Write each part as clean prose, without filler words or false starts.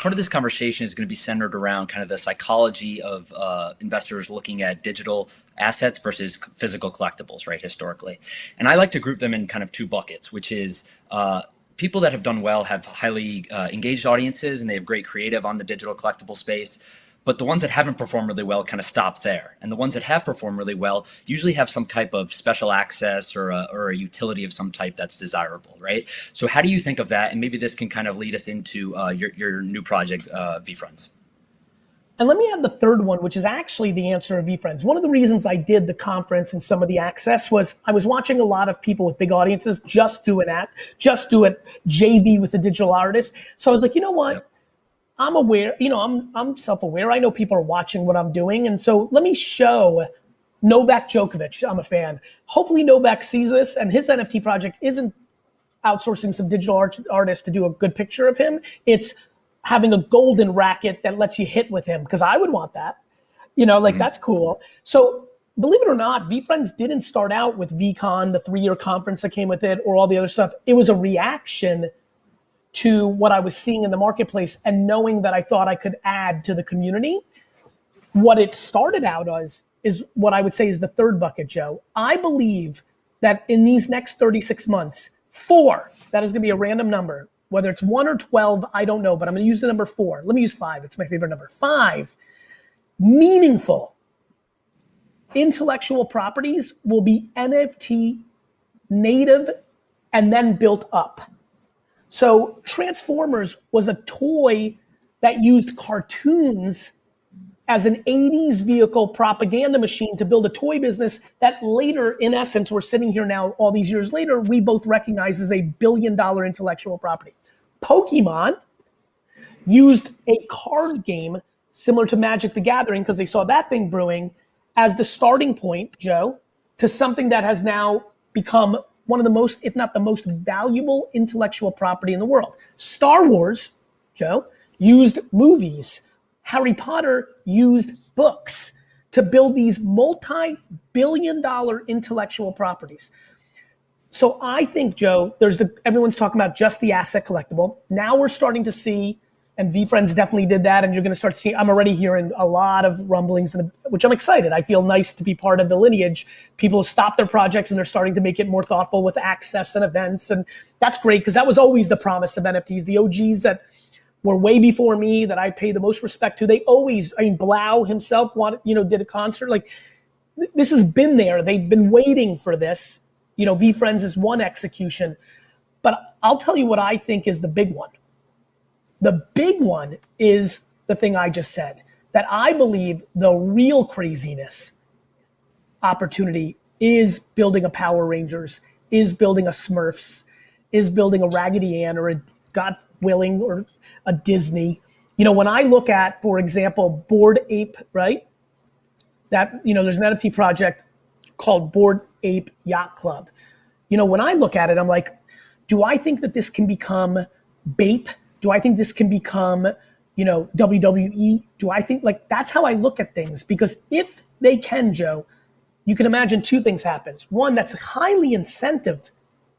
part of this conversation is going to be centered around kind of the psychology of investors looking at digital assets versus physical collectibles, right, historically. And I like to group them in kind of two buckets, which is people that have done well have highly engaged audiences and they have great creative on the digital collectible space. But the ones that haven't performed really well kind of stop there. And the ones that have performed really well usually have some type of special access or a utility of some type that's desirable, right? So how do you think of that? And maybe this can kind of lead us into your new project, VeeFriends. And let me add the third one, which is actually the answer of VeeFriends. One of the reasons I did the conference and some of the access was I was watching a lot of people with big audiences just do it JV with a digital artist. So I was like, you know what? Yep. I'm aware, I'm self-aware. I know people are watching what I'm doing. And so let me show Novak Djokovic. I'm a fan. Hopefully Novak sees this and his NFT project isn't outsourcing some digital artist to do a good picture of him. It's having a golden racket that lets you hit with him because I would want that. That's cool. So believe it or not, VeeFriends didn't start out with VCon, the 3-year conference that came with it, or all the other stuff. It was a reaction to what I was seeing in the marketplace and knowing that I thought I could add to the community. What it started out as is what I would say is the third bucket, Joe. I believe that in these next 36 months, 4, that is going to be a random number, whether it's 1 or 12, I don't know, but I'm going to use the number 4. Let me use 5. It's my favorite number. 5 meaningful intellectual properties will be NFT native and then built up. So Transformers was a toy that used cartoons as an 80s vehicle propaganda machine to build a toy business that later, in essence, we're sitting here now all these years later, we both recognize as a billion-dollar intellectual property. Pokemon used a card game similar to Magic the Gathering because they saw that thing brewing as the starting point, Joe, to something that has now become one of the most, if not the most valuable intellectual property in the world. Star Wars, Joe, used movies. Harry Potter used books to build these multi-billion-dollar intellectual properties. So I think, Joe, everyone's talking about just the asset collectible. Now we're starting to see, and VeeFriends definitely did that, and you're going to start seeing, I'm already hearing a lot of rumblings, which I'm excited. I feel nice to be part of the lineage. People have stopped their projects and they're starting to make it more thoughtful with access and events. And that's great because that was always the promise of NFTs. The OGs that were way before me that I pay the most respect to, they always, Blau himself did a concert. Like this has been there. They've been waiting for this. VeeFriends is one execution, but I'll tell you what I think is the big one. The big one is the thing I just said, that I believe the real craziness opportunity is building a Power Rangers, is building a Smurfs, is building a Raggedy Ann or a God willing or a Disney. When I look at, for example, Bored Ape, right? That, there's an NFT project called Bored Ape Yacht Club. When I look at it, I'm like, do I think that this can become BAPE? Do I think this can become, WWE? Do I think that's how I look at things? Because if they can, Joe, you can imagine 2 things happens. One, that's highly incentive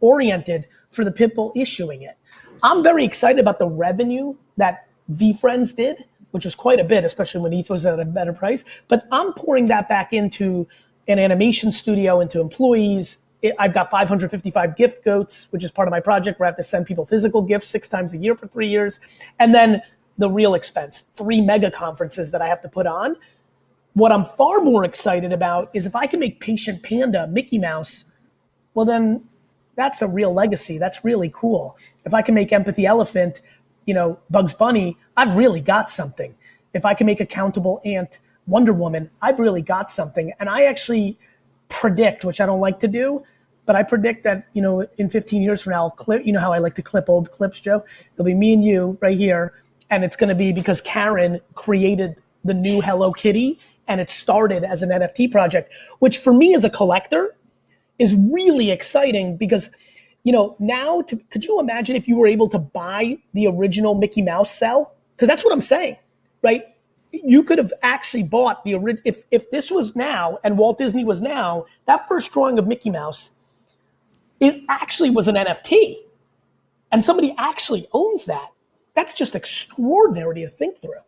oriented for the people issuing it. I'm very excited about the revenue that VeeFriends did, which was quite a bit, especially when ETH was at a better price. But I'm pouring that back into an animation studio, into employees. I've got 555 gift goats, which is part of my project where I have to send people physical gifts 6 times a year for 3 years. And then the real expense, 3 mega conferences that I have to put on. What I'm far more excited about is if I can make Patient Panda Mickey Mouse, well then that's a real legacy. That's really cool. If I can make Empathy Elephant, Bugs Bunny, I've really got something. If I can make Accountable Ant Wonder Woman, I've really got something. And I actually predict, which I don't like to do, but I predict that, in 15 years from now, I'll clip, how I like to clip old clips, Joe? It'll be me and you right here. And it's going to be because Karen created the new Hello Kitty and it started as an NFT project, which for me as a collector is really exciting because, now could you imagine if you were able to buy the original Mickey Mouse cell? Because that's what I'm saying, right? You could have actually bought the original, if this was now and Walt Disney was now, that first drawing of Mickey Mouse, it actually was an NFT. And somebody actually owns that. That's just extraordinary to think through.